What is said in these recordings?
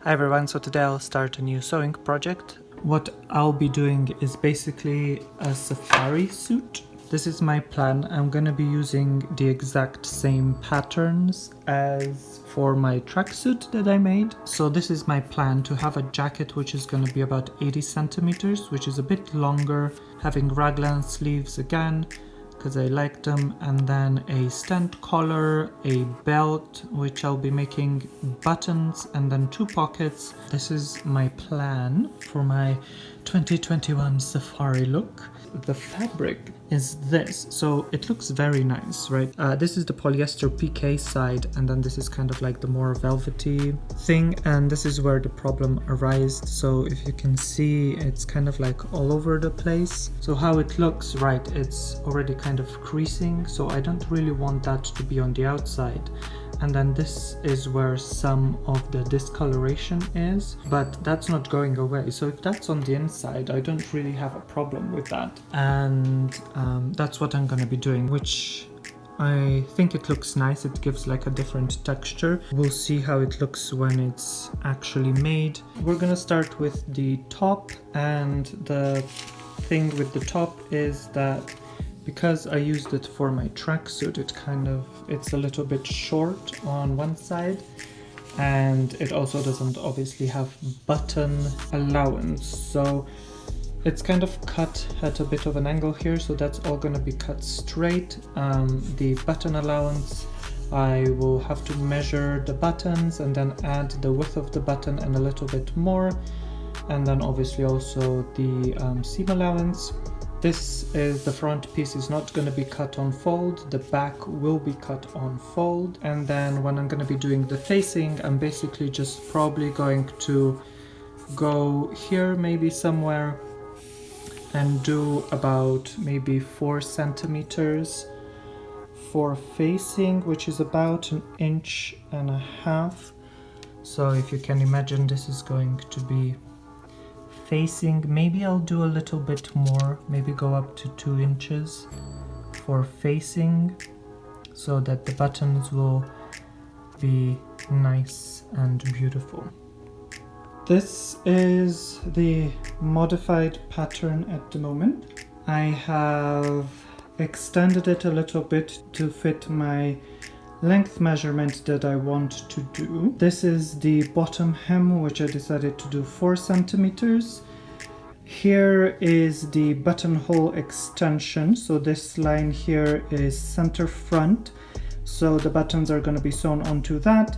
Hi everyone, so today I'll start a new sewing project. What I'll be doing is basically a safari suit. This is my plan. I'm gonna be using the exact same patterns as for my tracksuit that I made. So this is my plan, to have a jacket which is gonna be about 80 centimeters, which is a bit longer, having raglan sleeves again, because I like them, and then a stand collar, a belt, which I'll be making buttons, and then 2 pockets. This is my plan for my 2021 safari look. The fabric is this, so it looks very nice, right? This is the polyester PK side, and then this is kind of like the more velvety thing, and this is where the problem arises. So if you can see, it's kind of like all over the place. So how it looks, right, it's already kind of creasing, so I don't really want that to be on the outside. And then this is where some of the discoloration is, but that's not going away. So if that's on the inside, I don't really have a problem with that. And that's what I'm gonna be doing, which I think it looks nice. It gives like a different texture. We'll see how it looks when it's actually made. We're gonna start with the top, and the thing with the top is that because I used it for my tracksuit, it's a little bit short on one side, and it also doesn't obviously have button allowance. So it's kind of cut at a bit of an angle here, so that's all going to be cut straight. The button allowance, I will have to measure the buttons and then add the width of the button and a little bit more, and then obviously also the seam allowance. This is the front piece, is not going to be cut on fold, the back will be cut on fold. And then when I'm going to be doing the facing, I'm basically just probably going to go here maybe somewhere and do about maybe 4 centimeters for facing, which is about 1.5 inches. So if you can imagine, this is going to be facing. Maybe I'll do a little bit more, maybe go up to 2 inches for facing, so that the buttons will be nice and beautiful. This is the modified pattern at the moment. I have extended it a little bit to fit my length measurement that I want to do. This is the bottom hem, which I decided to do 4 centimeters. Here is the buttonhole extension. So this line here is center front, so the buttons are going to be sewn onto that.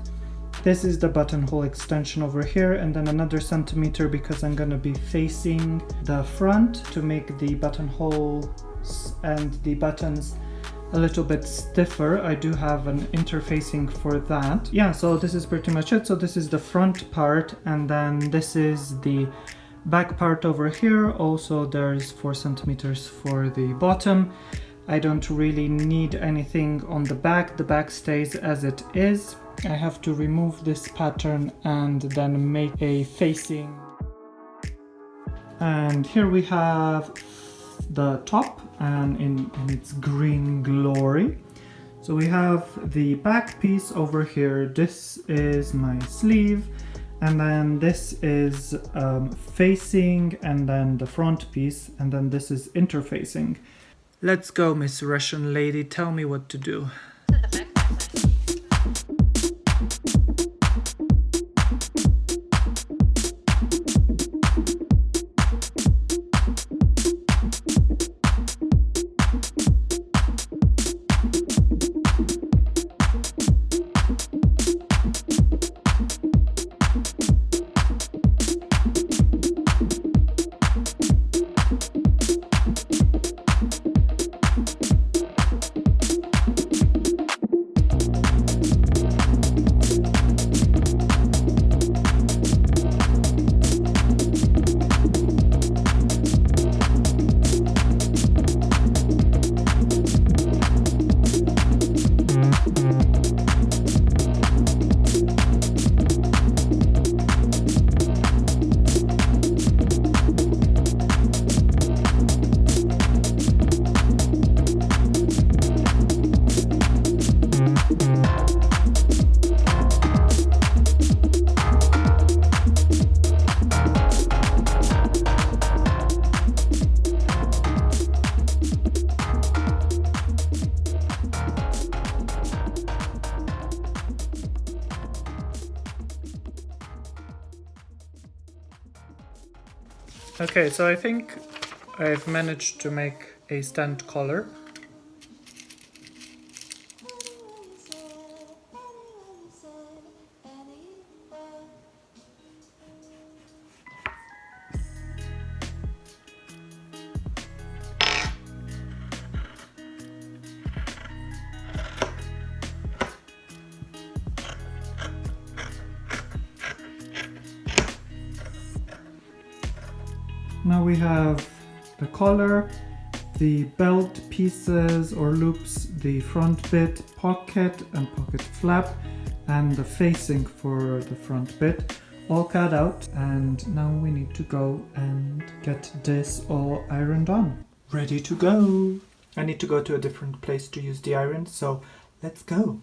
This is the buttonhole extension over here, and then another centimeter because I'm going to be facing the front to make the buttonhole and the buttons a little bit stiffer. I do have an interfacing for that. Yeah, so this is pretty much it. So this is the front part, and then this is the back part over here. Also there's 4 centimeters for the bottom. I don't really need anything on the back stays as it is. I have to remove this pattern and then make a facing. And here we have the top, and in its green glory. So we have the back piece over here. This is my sleeve, and then this is facing, and then the front piece, and then this is interfacing. Let's go, Miss Russian lady, tell me what to do. Okay, so I think I've managed to make a stand collar. Now we have the collar, the belt pieces or loops, the front bit, pocket and pocket flap, and the facing for the front bit all cut out, and now we need to go and get this all ironed on. Ready to go! I need to go to a different place to use the iron, so let's go!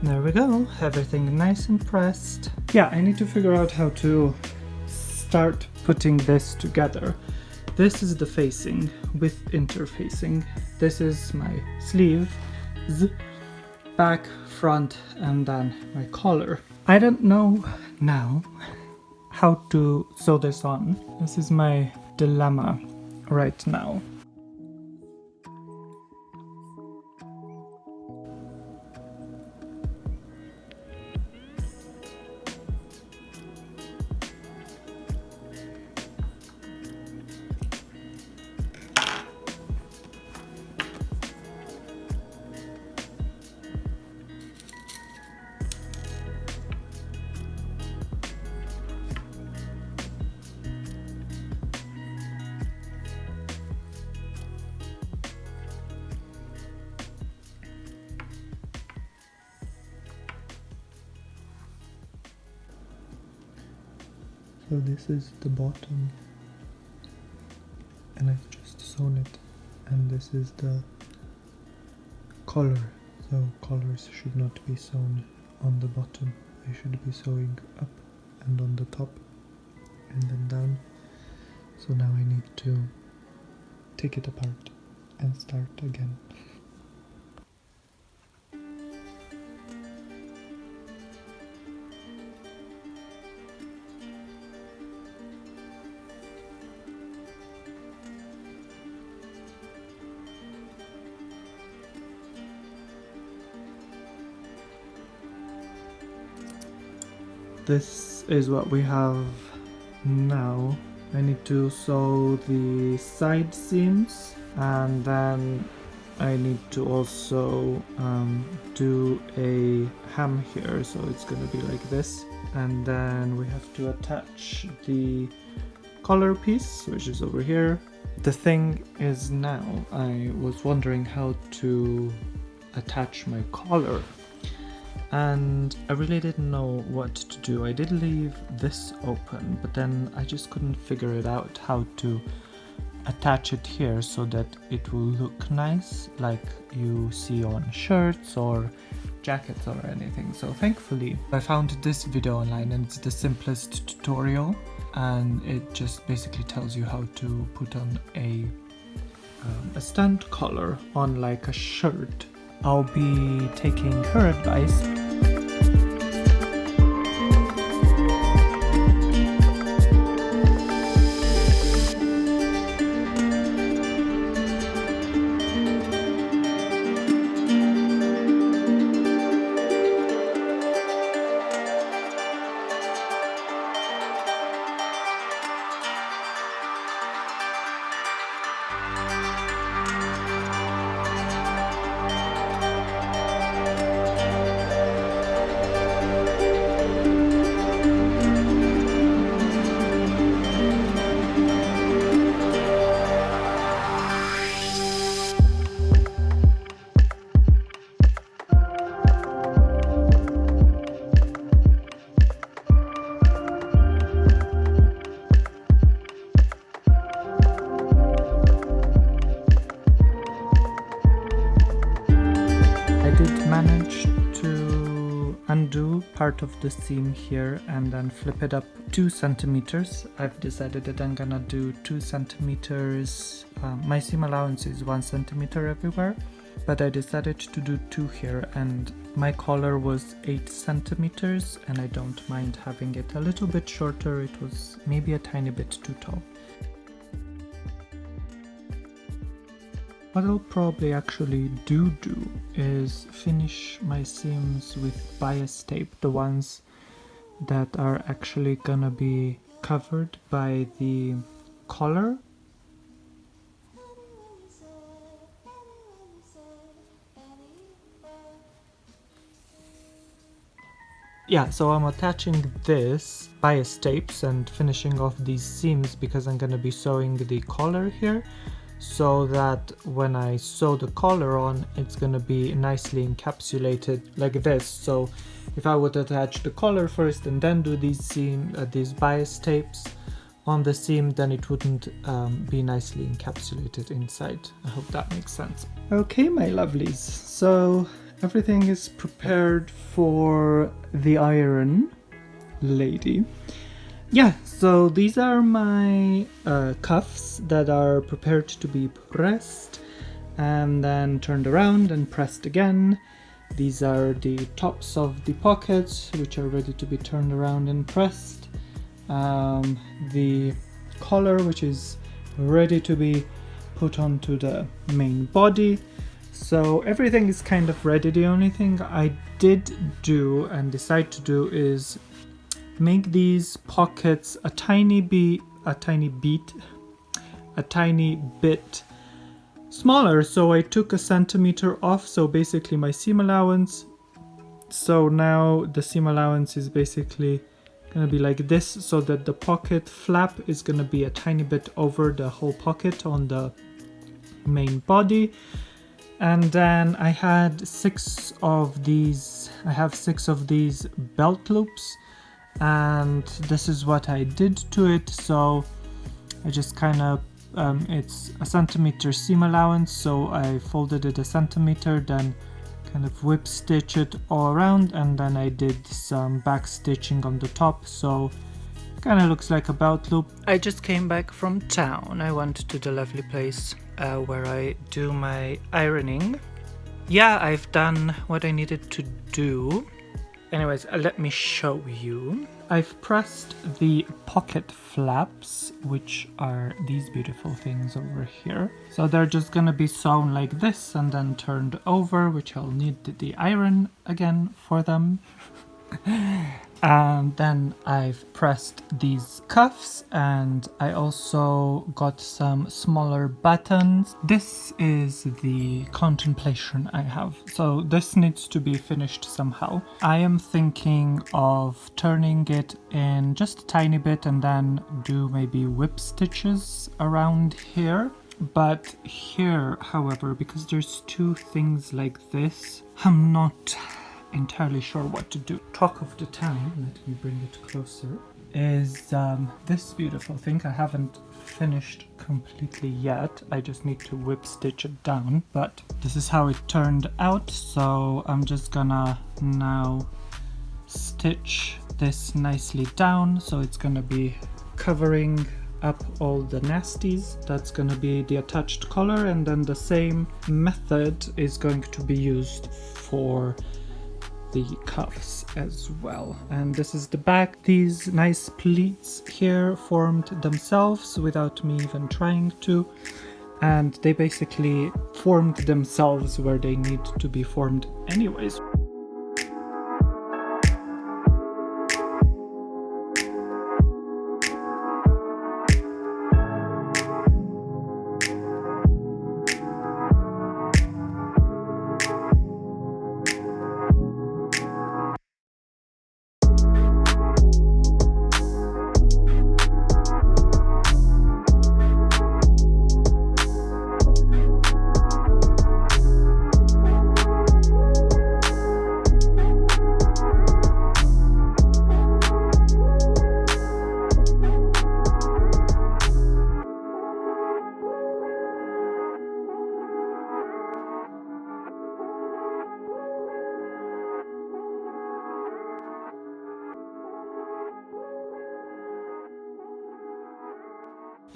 There we go, everything nice and pressed. Yeah, I need to figure out how to start putting this together. This is the facing with interfacing. This is my sleeve, back, front, and then my collar. I don't know now how to sew this on. This is my dilemma right now. So this is the bottom, and I've just sewn it, and this is the collar. So collars should not be sewn on the bottom, they should be sewing up and on the top and then down. So now I need to take it apart and start again. This is what we have now. I need to sew the side seams, and then I need to also do a hem here, so it's gonna be like this. And then we have to attach the collar piece, which is over here. The thing is now, I was wondering how to attach my collar, and I really didn't know what to do. I did leave this open, but then I just couldn't figure it out how to attach it here so that it will look nice, like you see on shirts or jackets or anything. So thankfully I found this video online, and it's the simplest tutorial, and it just basically tells you how to put on a stand collar on like a shirt. I'll be taking her advice. undo part of the seam here and then flip it up 2 centimeters. I've decided that I'm gonna do 2 centimeters. My seam allowance is 1 centimeter everywhere, but I decided to do 2 here, and my collar was 8 centimeters and I don't mind having it a little bit shorter. It was maybe a tiny bit too tall. What I'll probably actually do is finish my seams with bias tape, the ones that are actually gonna be covered by the collar. Yeah, so I'm attaching this bias tapes and finishing off these seams because I'm gonna be sewing the collar here, so that when I sew the collar on, it's gonna be nicely encapsulated like this. So if I would attach the collar first and then do these bias tapes on the seam, then it wouldn't be nicely encapsulated inside. I hope that makes sense. Okay, my lovelies, so everything is prepared for the iron lady. Yeah, so these are my cuffs that are prepared to be pressed and then turned around and pressed again. These are the tops of the pockets, which are ready to be turned around and pressed. The collar, which is ready to be put onto the main body. So everything is kind of ready. The only thing I did do and decide to do is make these pockets a tiny bit smaller. So I took 1 centimeter off, so basically my seam allowance. So now the seam allowance is basically gonna be like this, so that the pocket flap is gonna be a tiny bit over the whole pocket on the main body. And then I had 6 of these, I have 6 of these belt loops, and this is what I did to it. So I just kind of it's 1 centimeter seam allowance, so I folded it 1 centimeter, then kind of whip stitch it all around, and then I did some back stitching on the top, so kind of looks like a belt loop. I just came back from town. I went to the lovely place where I do my ironing. Yeah, I've done what I needed to do. Anyways, let me show you. I've pressed the pocket flaps, which are these beautiful things over here. So they're just gonna be sewn like this and then turned over, which I'll need the iron again for them. And then I've pressed these cuffs, and I also got some smaller buttons. This is the contemplation I have. So this needs to be finished somehow. I am thinking of turning it in just a tiny bit and then do maybe whip stitches around here. But here, however, because there's 2 things like this, I'm not entirely sure what to do. Talk of the town, let me bring it closer, is this beautiful thing. I haven't finished completely yet. I just need to whip stitch it down, but this is how it turned out. So I'm just gonna now stitch this nicely down, so it's gonna be covering up all the nasties. That's gonna be the attached collar, and then the same method is going to be used for the cuffs as well. And this is the back. These nice pleats here formed themselves without me even trying to, and they basically formed themselves where they need to be formed anyways.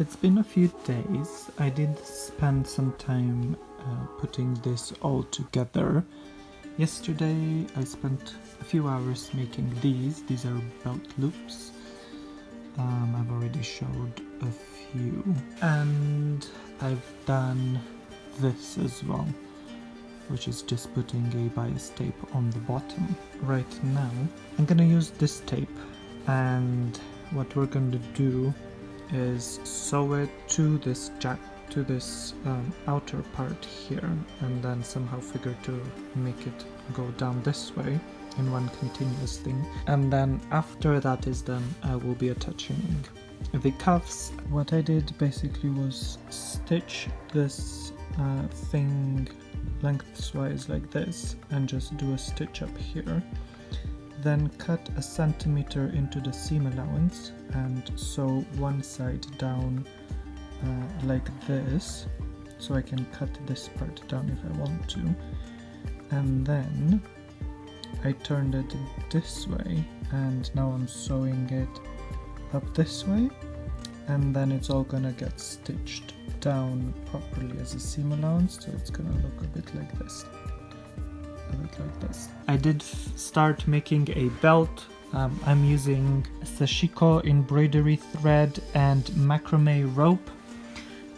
It's been a few days. I did spend some time putting this all together. Yesterday I spent a few hours making these. These are belt loops. I've already showed a few. And I've done this as well, which is just putting a bias tape on the bottom. Right now I'm gonna use this tape, and what we're going to do is sew it to this outer part here, and then somehow figure to make it go down this way in one continuous thing. And then after that is done, I will be attaching the cuffs. What I did basically was stitch this thing lengthwise like this and just do a stitch up here, then cut 1 centimeter into the seam allowance and sew one side down like this, so I can cut this part down if I want to. And then I turned it this way, and now I'm sewing it up this way, and then it's all gonna get stitched down properly as a seam allowance, so it's gonna look a bit like this. I did start making a belt. I'm using sashiko embroidery thread and macrame rope,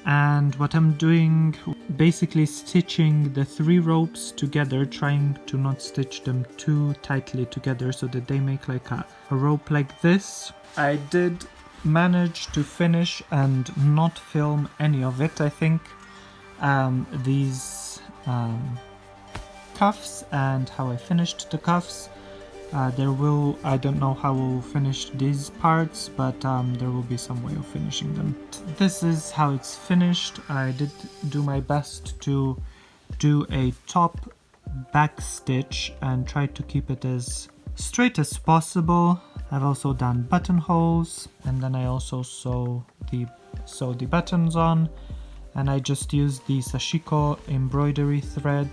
and what I'm doing, basically stitching the 3 ropes together, trying to not stitch them too tightly together so that they make like a rope like this. I did manage to finish and not film any of it. I think these cuffs and how I finished the cuffs. I don't know how we'll finish these parts, but there will be some way of finishing them. This is how it's finished. I did do my best to do a top back stitch and try to keep it as straight as possible. I've also done buttonholes, and then I also sew the buttons on, and I just used the sashiko embroidery thread.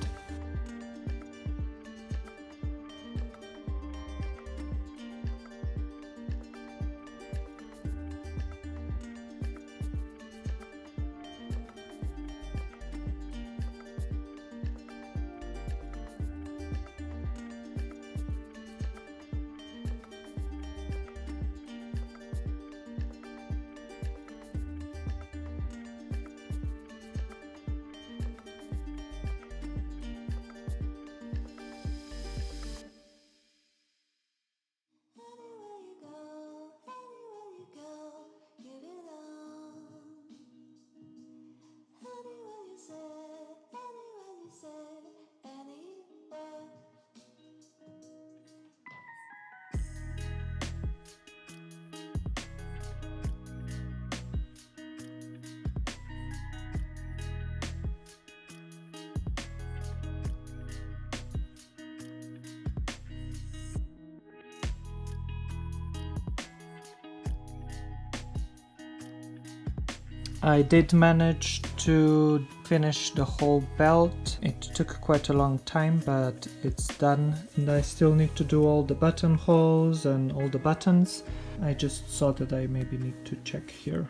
I did manage to finish the whole belt. It took quite a long time, but it's done. And I still need to do all the buttonholes and all the buttons. I just saw that I maybe need to check here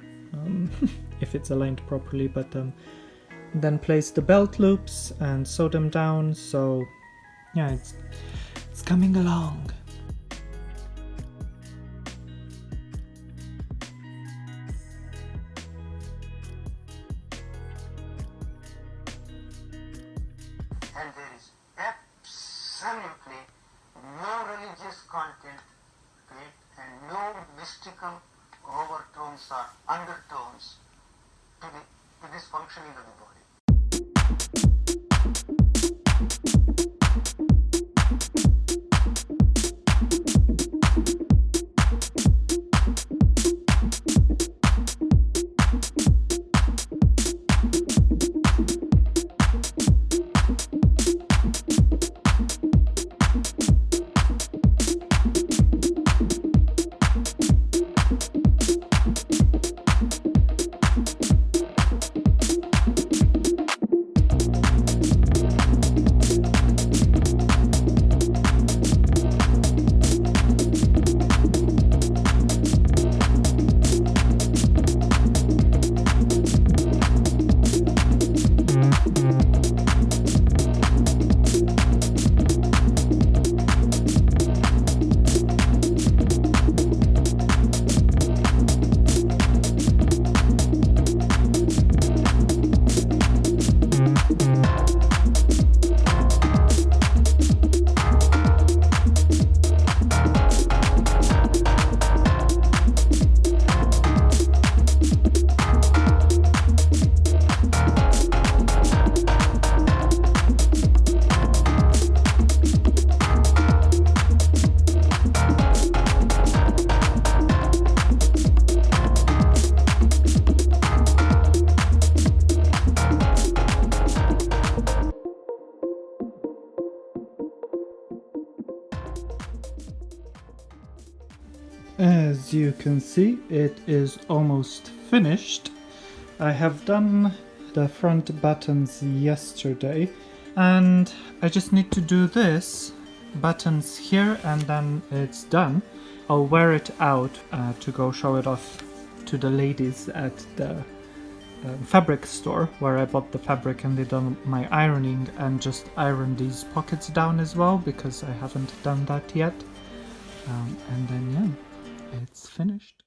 if it's aligned properly, but then place the belt loops and sew them down. So yeah, it's coming along. And there is absolutely no religious content to it, and no mystical overtones or undertones to this functioning of the body. As you can see, it is almost finished. I have done the front buttons yesterday, and I just need to do this buttons here and then it's done. I'll wear it out to go show it off to the ladies at the fabric store where I bought the fabric and did my ironing, and just iron these pockets down as well because I haven't done that yet. And then yeah, it's finished.